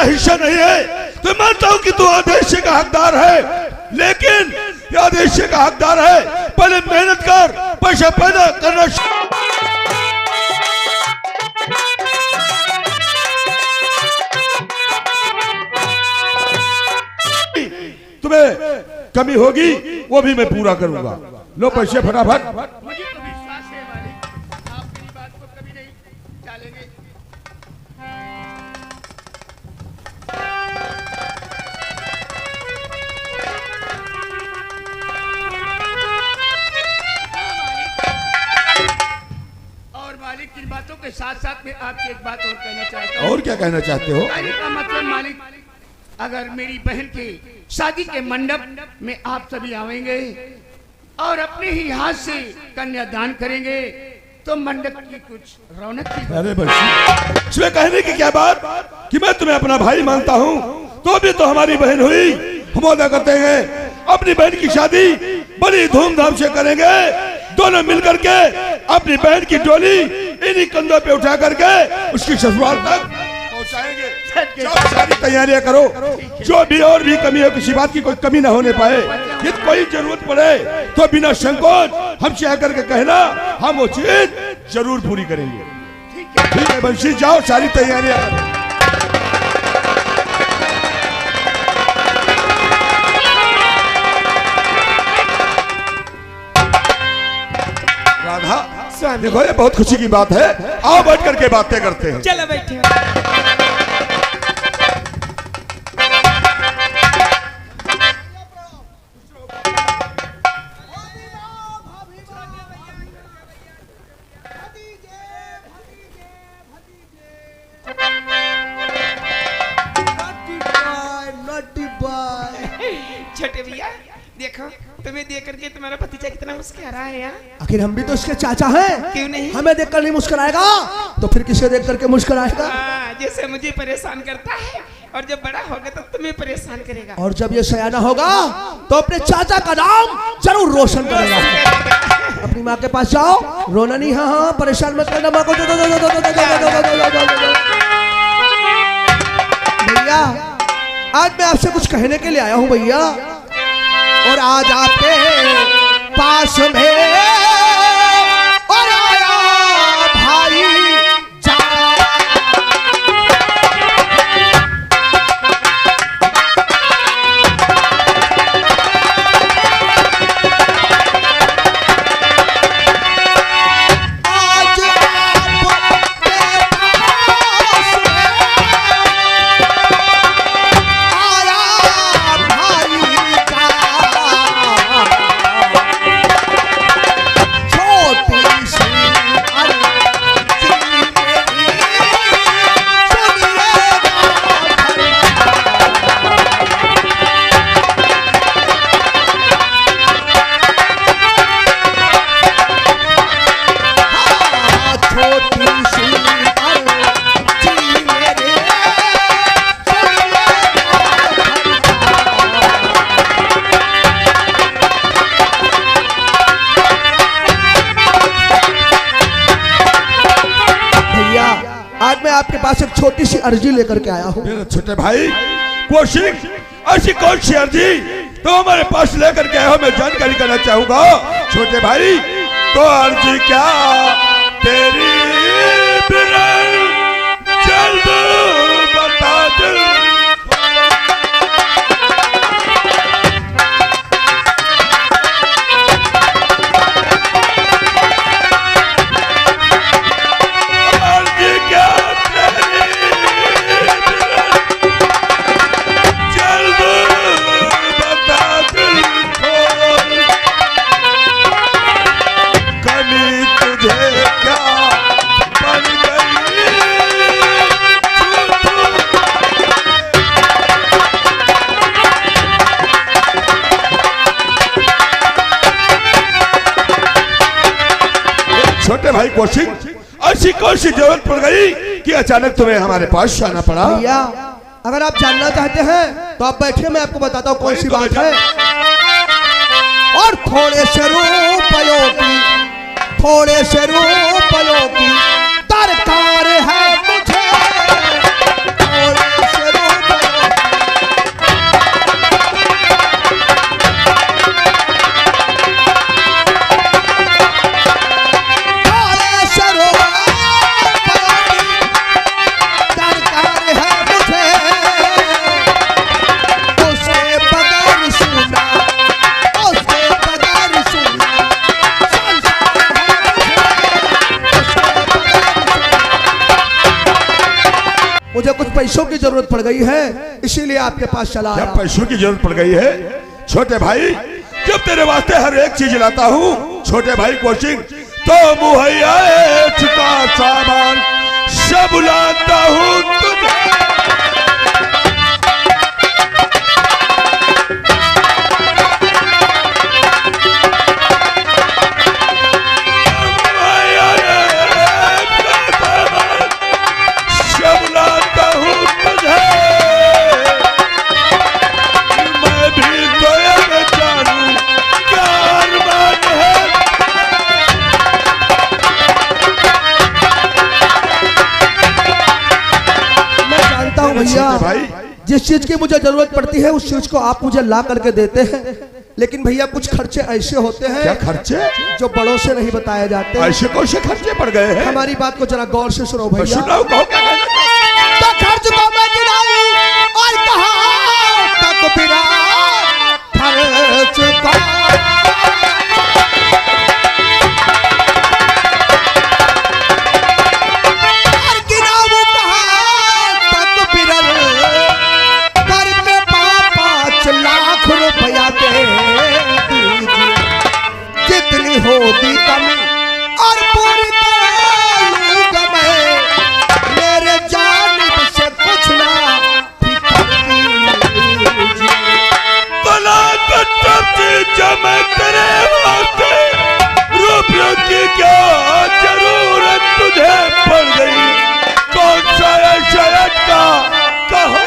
हिस्सा नहीं है। तो मानता हूँ कि तू आदेश का हकदार है, लेकिन ये आदेश का हकदार है, पहले मेहनत कर, पैसा पैदा करना। तुम्हें कमी होगी वो भी मैं पूरा करूंगा। लो पैसे फटाफट। मुझे तो विश्वास है मालिक, आप मेरी बात को कभी नहीं टालेंगे। और मालिक इन बातों के साथ साथ मैं आपसे एक बात और कहना चाहता हूँ। और क्या कहना चाहते हो? कहने का मतलब मालिक, अगर मेरी बहन की शादी के मंडप में आप सभी आवेंगे और अपने ही हाथ से कन्यादान करेंगे तो मंडप की कुछ रौनक की। अरे बच्ची, इसमें कहने की क्या बात कि मैं तुम्हें अपना भाई मानता हूँ, तो भी तो हमारी बहन हुई। हम अदा करते हैं अपनी बहन की शादी बड़ी धूमधाम से करेंगे। दोनों मिलकर के अपनी बहन की डोली इन्हीं कंधों पे उठा करके उसकी ससुराल तक पहुंचाएंगे। सारी तैयारियां करो, जो भी और भी कमी हो, किसी बात की कोई कमी ना होने पाए। यदि कोई जरूरत पड़े तो बिना संकोच हमसे आकर के कहना, हम वो चीज जरूर पूरी करेंगे। ठीक है बंशी, जाओ सारी तैयारियां करो। राधा, देखो ये बहुत खुशी की बात है, आओ बैठ करके बातें करते हैं। चलो बैठे। छोटे भैया देखो, तुम्हें देख करके तुम्हारा भतीजा कितना मुस्कुरा रहा है यार। आखिर हम भी तो उसके चाचा हैं। क्यों नहीं? हमें देखकर नहीं मुस्कुराएगा तो फिर किसे देख करके मुस्कुराएगा? जैसे मुझे परेशान करता है और जब बड़ा होगा तो तुम्हें परेशान करेगा। और जब ये सयाना होगा तो अपने चाचा का नाम जरूर रोशन करेगा। अपनी माँ के पास जाओ, रोना नहीं। हाँ हाँ, परेशान मत करना माँ को। भैया आज मैं आपसे कुछ कहने के लिए आया हूँ भैया, और आज आपके पास में और आया भाई आपके पास एक छोटी सी अर्जी लेकर के आया हूँ। मेरे छोटे भाई, कोशिश ऐसी कौन सी अर्जी तो हमारे पास लेकर के आया हो, मैं जानकारी करना चाहूंगा। छोटे भाई, तो अर्जी क्या तेरी जल्द बता दे। छोटे भाई कौशिक, ऐसी कौन सी जरूरत पड़ गई कि अचानक तुम्हें हमारे पास आना पड़ा? भैया अगर आप जानना चाहते हैं तो आप बैठे, मैं आपको बताता हूँ कौन सी बात है। और थोड़े से रुपयों की दरकार है मुझे, थोड़े से रुपयों जरूरत पड़ गई है, इसीलिए आपके पास चला जब आया। पैसों की जरूरत पड़ गई है छोटे भाई, जब तेरे वास्ते हर एक चीज लाता हूँ छोटे भाई कोचिंग, तो मुहैया का सामान सब लाता हूँ तुझे। सब लाता हूँ तुझे, मैं भी तो ये जानूं क्या अरमान है। मैं जानता हूँ भैया, छोटे भाई, जिस चीज की मुझे जरूरत पड़ती है उस चीज को आप मुझे ला करके देते हैं, लेकिन भैया कुछ खर्चे ऐसे होते क्या हैं खर्चे? जो बड़ों से नहीं बताए जाते। ऐसे कौन से खर्चे पड़ गए हैं? हमारी बात को जरा गौर से सुनो तो भैया। सुनाओ, कहो क्या कहना है? तो खर्च को मैं गिनाऊं और कहाँ तक बिना खर्च को। और गिनाऊं कहाँ तक बिरल करके 5 लाख रुपया दे दीजिए, जितनी होगी कमी और पूरी कर लूंगा मैं, मेरे जानिब से कुछ ना फिक्र कीजिए। भला तो तब जब मैं तेरे वास्ते रुपयों की क्या जरूरत तुझे पड़ गई, कौन सा ऐसा का कहो।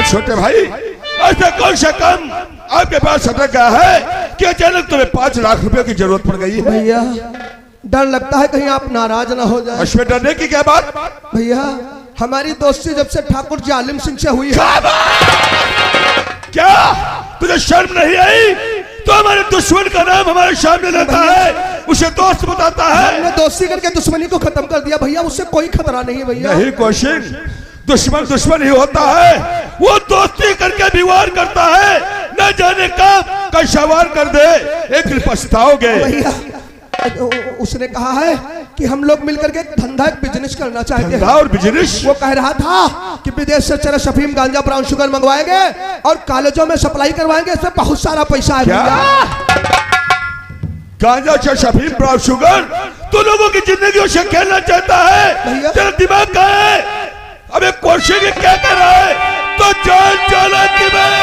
छोटे भाई, ऐसा कौन सा काम आपके पास अटक गया है कि अचानक तुम्हें 5 लाख रुपए की जरूरत पड़ गई है? भैया डर लगता है कहीं आप नाराज ना हो जाए। इसमें डरने की क्या बात? भैया हमारी दोस्ती जब से ठाकुर जी आलिम सिंह से हुई है। क्या तुझे शर्म नहीं आई? तो हमारे दुश्मन का नाम हमारे सामने लेता है, उसे दोस्त बताता है। हमने दोस्ती करके दुश्मनी को खत्म कर दिया भैया, उससे कोई खतरा नहीं है भैया। नहीं क्वेश्चन, दुश्मन दुश्मन ही होता है, वो दोस्ती करके भी वार करता है, न जाने कब कैसा वार कर दे, एक दिन पछताओगे। भैया उसने कहा है कि हम लोग मिलकर के धंधा एक बिजनेस करना चाहते धंधा हैं। और बिजनेस? वो कह रहा था कि विदेश से चरस अफीम गांजा ब्राउन शुगर मंगवाएंगे और कॉलेजों में सप्लाई करवाएंगे, इसमें बहुत सारा पैसा है क्या? भैया। गांजा शफीम ब्राउन शुगर तो लोगों की जिंदगी से खेलना चाहता है। भैया। तेरा दिमाग का है? अबे कोशिश क्या कर रहा है? तो जान चला कि मैं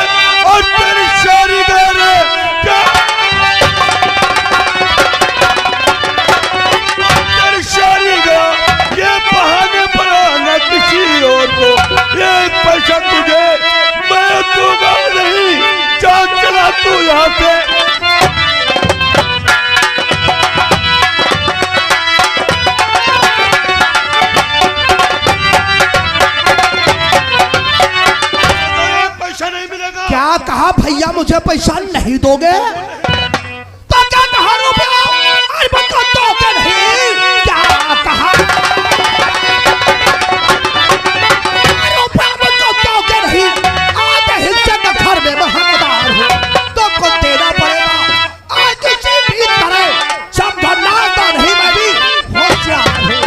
और तेरी सारी गाने क्या तेरी सारी गा ये बहाने बनाना किसी और को, एक पैसा तुझे मैं दूंगा नहीं। जान चला तू यहाँ से। क्या कहा भैया मुझे पैसा नहीं दोगे? तो क्या कहा रुपया? अरे बता दोगे नहीं? क्या कहा? रुपया बता दोगे नहीं? आधे हिस्से का घर में मैं हकदार हूँ, तो को देना पड़ेगा। आज किसी भी तरह समझना तो नहीं, मैं भी होशियार हूँ।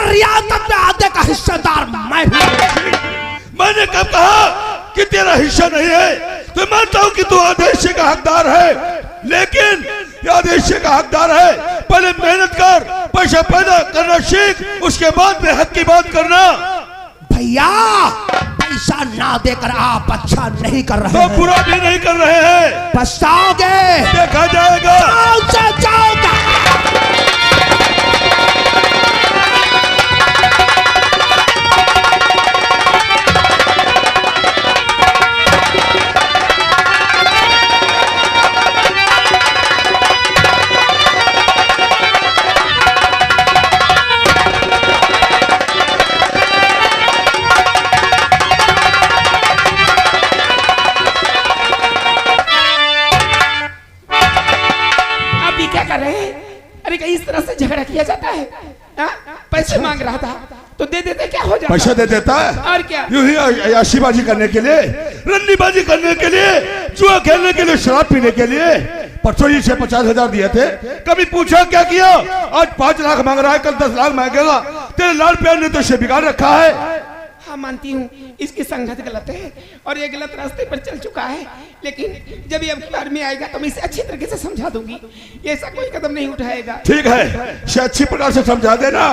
रियासत में आधे का हिस्सेदार मैं हूं। मैंने कब कहा कि तेरा हिस्सा नहीं है? तो मानता हूं कि तू आधे हिस्से का हकदार है, लेकिन ये आधे हिस्से का हकदार है। पहले मेहनत कर, पैसा पैदा करना सीख, उसके बाद में हक की बात करना। भैया पैसा ना देकर आप अच्छा नहीं कर रहे तो हैं, बुरा भी नहीं कर रहे हैं, पछताओगे। देखा जाएगा। जाओ से जाओगे। है? हाँ? पैसे मांग रहा था तो दे देते, क्या हो जाता? पैसा दे देता है और क्या? यूं ही अयाशीबाजी करने के लिए, रन्नीबाजी करने के लिए, जुआ खेलने के लिए, शराब पीने के लिए। परसों ही 50,000 दिए थे, कभी पूछा क्या किया? आज 5 लाख मांग रहा है, कल 10 लाख मांगेगा। तेरे लाल प्यार ने तो इसे बिगाड़ रखा है। हाँ मानती हूँ इसकी संगत गलत है और ये गलत रास्ते पर चल चुका है, लेकिन जब ये अब की बार में आएगा तो मैं इसे अच्छी तरीके से समझा दूंगी, ये ऐसा कोई कदम नहीं उठाएगा। ठीक है, इसे अच्छी प्रकार से समझा देना।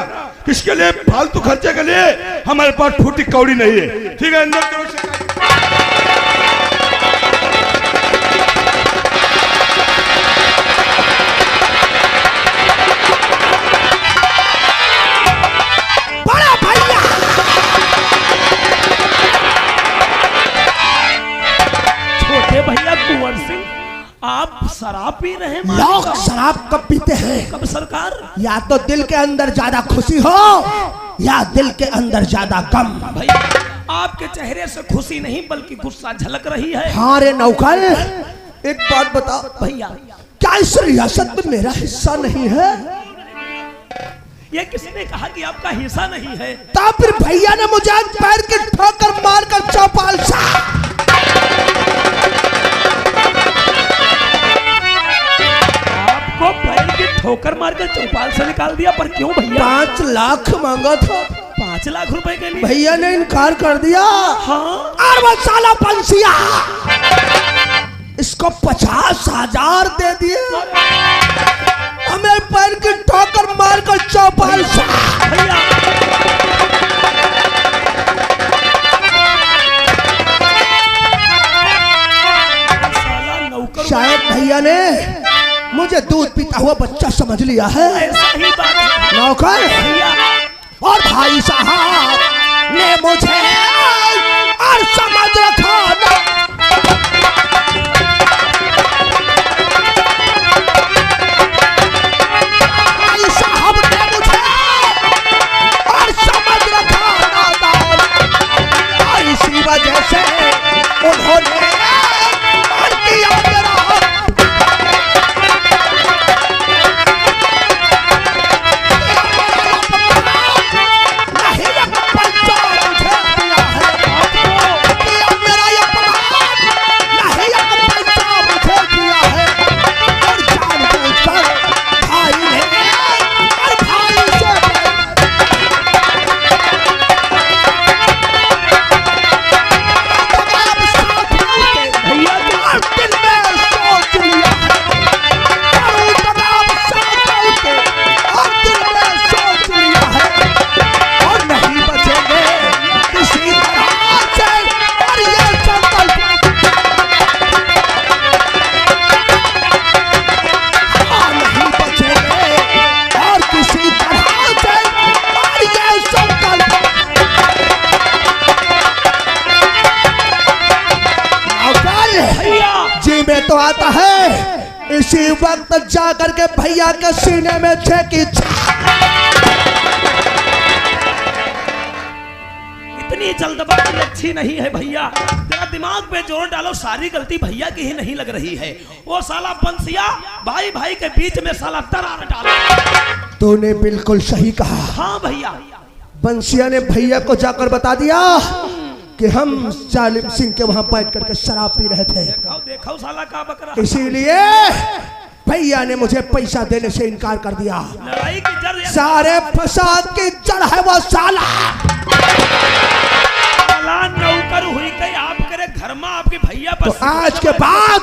किसके लिए? फालतू खर्चे के लिए हमारे पास फूटी कौड़ी नहीं है। ठीक है, अंदर करो। भैया कुंवर सिंह, आप शराब पी रहे हैं? लोग शराब कब पीते हैं? कब सरकार? या तो दिल के अंदर ज्यादा खुशी हो या दिल के अंदर ज्यादा गम। भैया आपके चेहरे से खुशी नहीं बल्कि गुस्सा झलक रही है। हाँ रे नौकर, एक बात बता भैया, क्या इस रियासत में मेरा हिस्सा नहीं है? ये किसने कहा कि आपका हिस्सा नहीं है? तो फिर भैया ने मुझे आज पैर के ठोकर मारकर चौपाल सा। आपको पैर की ठोकर मारकर चौपाल से निकाल दिया, पर क्यों भैया? 5 लाख मांगा था। 5 लाख रुपए के लिए भैया ने इनकार कर दिया। हाँ, और वो साला पंसिया इसको 50,000 दे दिए, हमें पैर की ठोकर मारकर चौपाल सा। भैया शायद भैया ने मुझे दूध पीता हुआ बच्चा समझ लिया है। ऐसा ही बात है नौकर भैया। और भाई साहब ने मुझे और समझ रखा ना। भाई साहब ने मुझे और समझ रखा ना, इसी वजह से उन्होंने किया मेरा। तो आता है इसी वक्त जाकर के भैया के सीने में छेकी। इतनी जल्दबाजी अच्छी नहीं है भैया, जरा दिमाग पे जोर डालो। सारी गलती भैया की ही नहीं लग रही है। वो साला बंसिया भाई भाई के बीच में साला दरार डाला। तूने बिल्कुल सही कहा। हाँ भैया, बंसिया ने भैया को जाकर बता दिया कि हम जालिम सिंह के वहां बैठ करके शराब पी रहे थे। देखो साला का बकरा। इसीलिए भैया ने मुझे पैसा देने से इनकार कर दिया। लड़ाई की जड़ सारे फसाद की जड़ है वो साला। नौकर हुई कहीं आप करे घर में आपके भैया पर। तो आज के बाद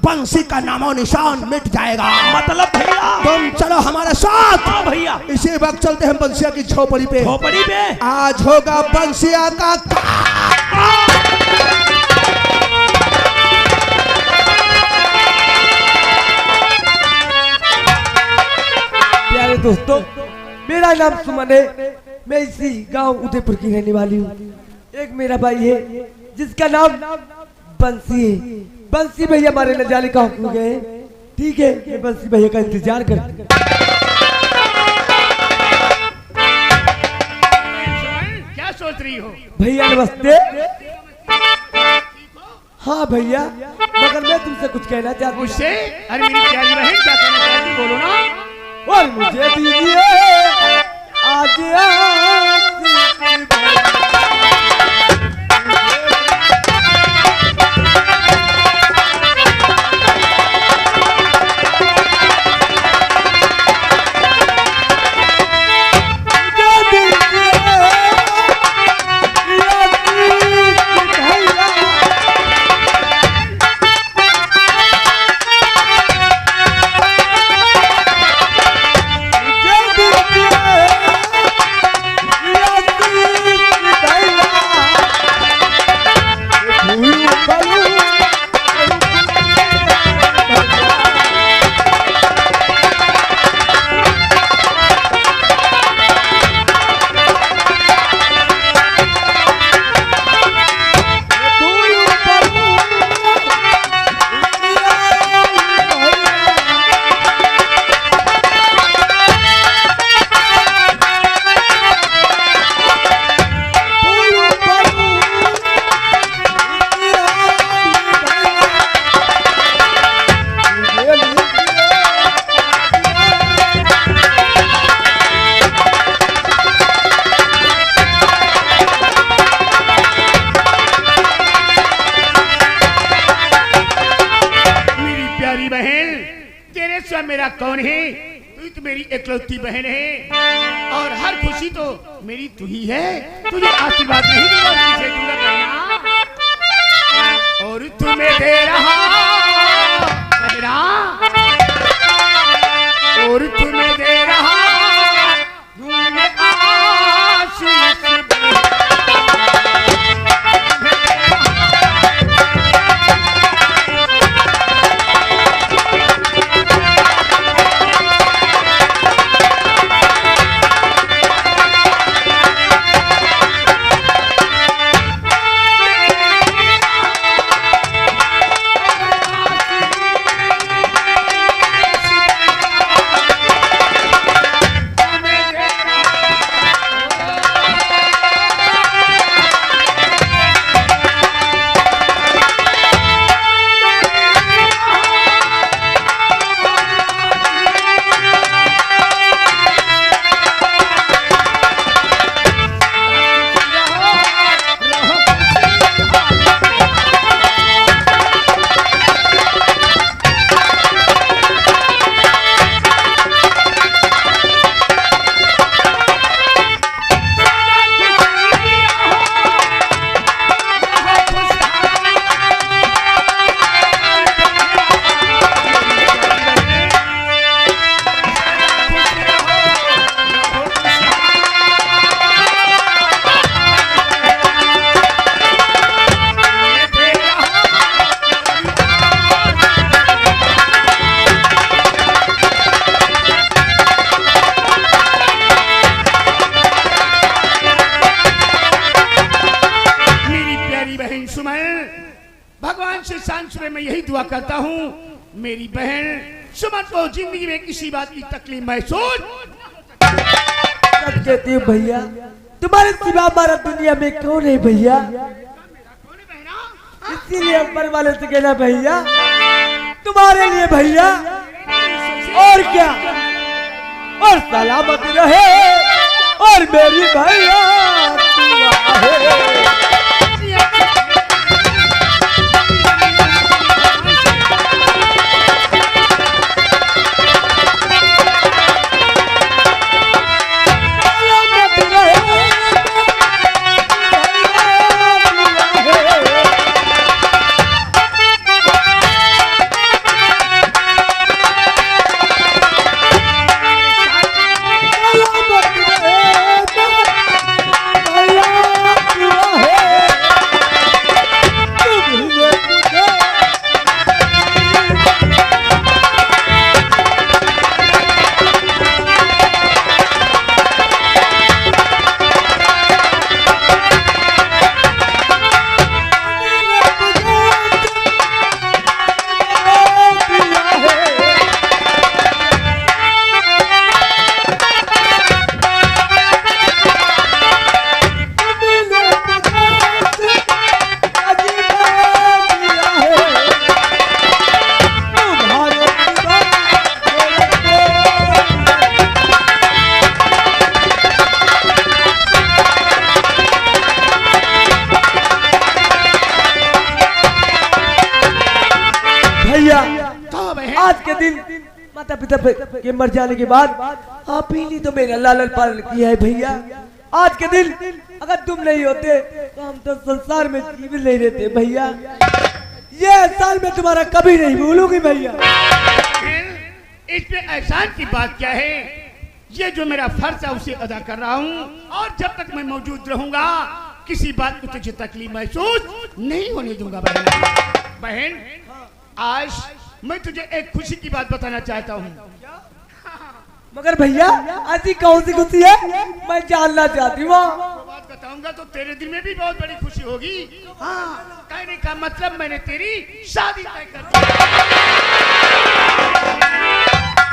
बंसी का नामो निशान मिट जाएगा। मतलब भैया तुम चलो हमारे साथ। हाँ भैया, इसी वक्त चलते हैं बंसिया की झोपड़ी पे। झोपड़ी पे आज होगा बंसिया का। प्यारे दोस्तों, मेरा नाम सुमन है। मैं इसी गांव उदयपुर की रहने वाली हूँ। एक मेरा भाई है जिसका नाम बंसी है। बंसी भैया हमारे ले जाने का हुक्म गए। ठीक है, मैं बंसी भैया का इंतजार कर। क्या सोच रही हो? भैया नमस्ते। हाँ भैया, मगर मैं तुमसे कुछ कहना चाहती हूँ। मुझसे? अरे मेरी प्यारी बहन, क्या कहना चाहती, बोलो ना। और मुझे दीजिए आज आशिक मेरा कौन है? तू तो मेरी इकलौती बहन है और हर खुशी तो मेरी तू ही है। तुझे आशीर्वाद नहीं दूंगा, पीछे दूंगा कहना। और तुम्हें दे रहा कहना, और तुम्हें दे रहा तुम्हें आशीष मैं यही दुआ करता हूँ मेरी बहन सुमन को जिंदगी में किसी बात की तकलीफ महसूस। कहती हूँ भैया, तुम्हारे सिवा हमारा दुनिया में कौन है भैया? इसीलिए ऊपर वाले से कहना भैया तुम्हारे लिए भैया, और क्या, और सलामत रहे और मेरी भैया भैया के दिन माता पिता के मर जाने के बाद आप ही ने तो मेरा लालन पालन किया है भैया। आज के दिन अगर तुम नहीं होते तो हम तो संसार में जीवित नहीं रहते भैया। ये एहसान मैं तुम्हारा कभी नहीं भूलूंगी भैया। इसमें एहसान की बात क्या है? ये जो मेरा फर्ज है उसे अदा कर रहा हूँ और जब तक मैं मौजूद रहूंगा किसी बात को तुझे तकलीफ महसूस नहीं होने दूंगा। बहन आज मैं तुझे एक खुशी की बात बताना चाहता हूँ। मगर भैया ऐसी कौन सी खुशी है मैं जानना चाहती हूँ। बात बताऊंगा तो तेरे दिल में भी बहुत बड़ी खुशी होगी। हाँ, कहने का मतलब मैंने तेरी शादी तय कर दी।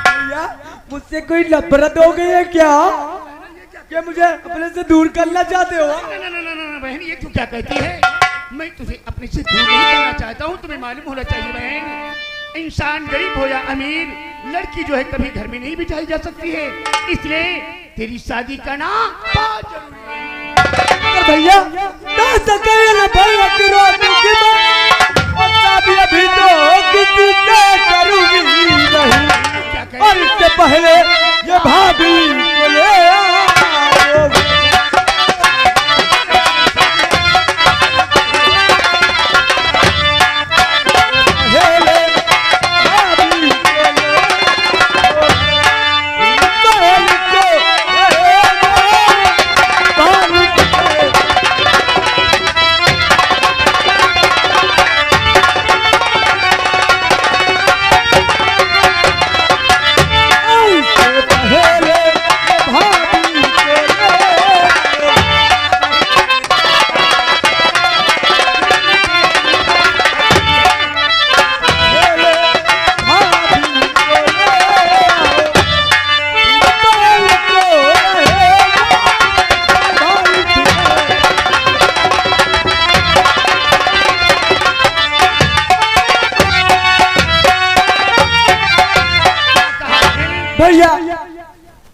भैया मुझसे कोई नफरत हो गई है क्या? क्या मुझे अपने से दूर करना चाहते हो? ना बहन, ये तू क्या कहती है? मैं तुझे अपने से दूर नहीं करना चाहता हूँ। तुम्हें मालूम होना चाहिए बहन, इंसान गरीब हो या अमीर, लड़की जो है कभी घर में नहीं बिठाई जा सकती है। इसलिए तेरी शादी करना बहुत जरूरी है। भैया ना सके ना भैया की रोटी की और शादी अभी तो किसी से करूंगी नहीं। और इससे पहले ये भाभी को ले आओ।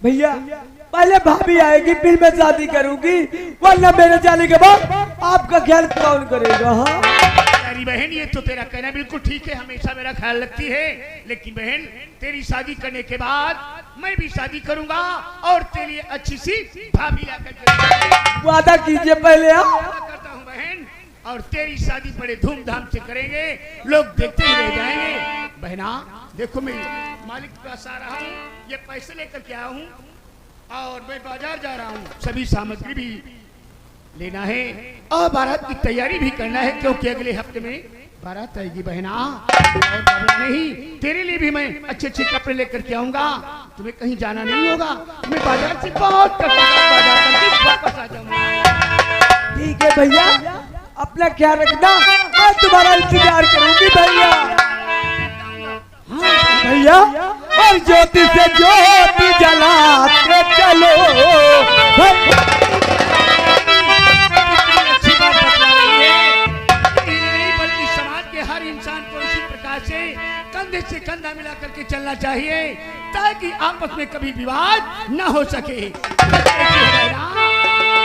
भैया पहले भाभी आएगी फिर मैं शादी करूंगी, वरना मेरे जाने के बाद आपका ख्याल कौन करेगा? हाँ मेरी बहन, ये तो तेरा कहना बिल्कुल ठीक है, हमेशा मेरा ख्याल रखती है। लेकिन बहन, तेरी शादी करने के बाद मैं भी शादी करूंगा और तेरे लिए अच्छी सी भाभी लाकर वादा कीजिए पहले। करता हूँ बहन, और तेरी शादी बड़े धूमधाम से करेंगे, लोग देखते ही रह जाएंगे। बहना देखो, मैं मालिक के पास आ रहा हूँ, ये पैसे लेकर के आया हूँ और मैं बाजार जा रहा हूँ। सभी सामग्री भी लेना है और बारात की तैयारी भी करना है, क्योंकि अगले हफ्ते में बारात आएगी बहना। और नहीं, तेरे लिए भी मैं अच्छे अच्छे कपड़े लेकर के आऊंगा, तुम्हें कहीं जाना नहीं होगा। मैं बाजार से बहुत बाजार करके वापस आ जाऊंगा। ठीक है भैया, अपना ख्याल रखना, मैं तुम्हारा इंतजार करूंगी भैया। भैया और ज्योति से ज्योति जलाते चलो। अच्छी बात बता रही है, नहीं बल्कि समाज के हर इंसान को इसी प्रकार से कंधे से कंधा मिला करके चलना चाहिए, ताकि आपस में कभी विवाद न हो सके।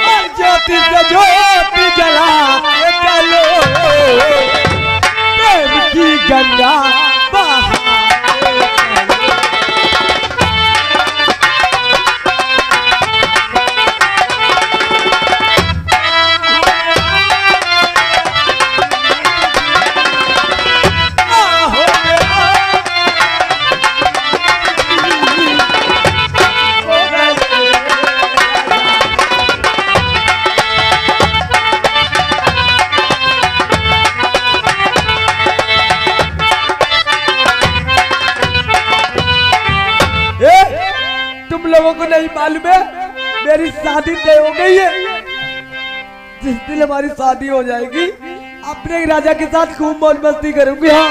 और ज्योति से ज्योति जलाते चलो, प्रेम की गंगा बहाते चलो। लोगों को नहीं मालूम है मेरी शादी तय हो गई है। जिस दिन हमारी शादी हो जाएगी अपने राजा के साथ खूब मौज मस्ती करूंगी। हाँ